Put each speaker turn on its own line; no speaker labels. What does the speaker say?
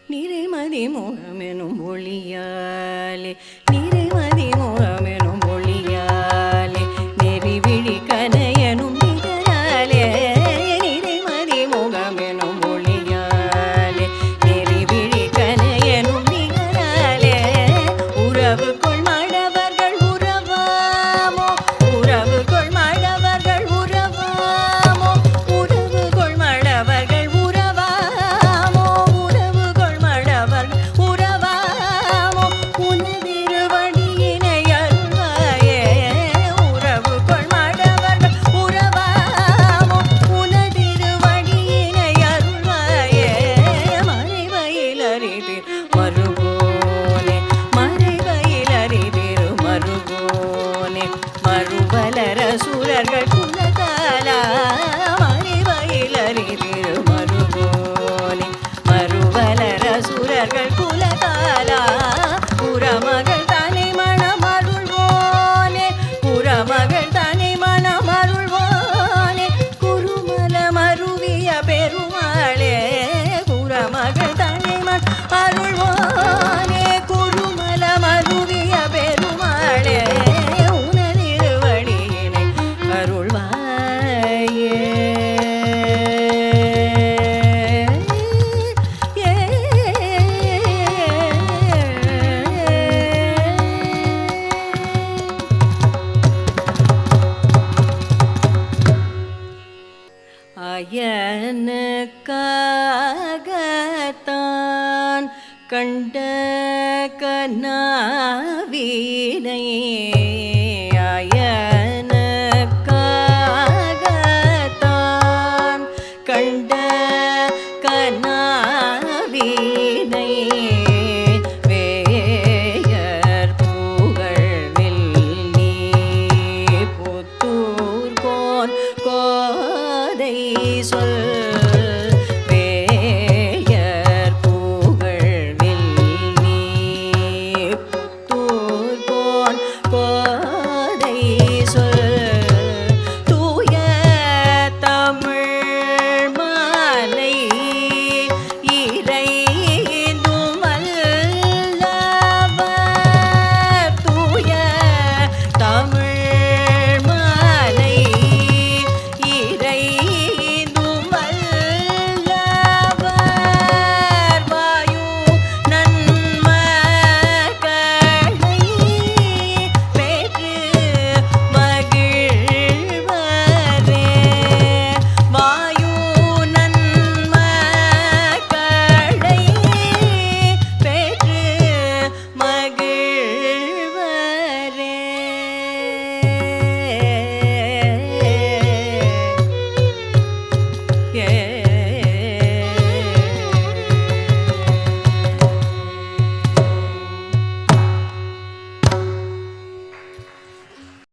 நிறைமதி முகமெனும் ஒளியாலே நிறைமதி முகமெனும் ஒளியாலே நெறிவிழி கனையனும் நிகராலே நிறைமதி முகமெனும் ஒளியாலே நெறிவிழி கனையனும் நிகராலே உறவு கொள் மடவர்கள் உறவாமோ உறவு கொள் மடவர்கள் உறவாமோ உறவு கொள் மடவர்கள் உறவாமோ உறவு கொள் மடவர்கள் உறவாமோ உனதிருவடியினை அருள்வாயே உறவு கொள் மடவர்கள் உறவாமோ உனதிருவடியினை அருள்வாயே மறைவயில் அறிதிர் மறுபோனே மறைவயில் அறிதிரு மறுபோனே மறுவலர சூரர்கள் குலகாலா மறைவயில் அறிதிரு மறுபோனே மறுவலர சூரர்கள் குலகாலா புறமகள் தனி மணம் அருள்வோனே புறமகள் தனி மணம் அருள்வோனே குருமல மருவிய பெருமாளே குறமகள் தனி மணம் அருள்வோனே குருமல மருவிய பெருமாளே உனதிருவடியினை அருள்வாயே அயனுக்காகத்தான் கண்ட கனாவினை அயனுக்காகத்தான் கண்ட கனா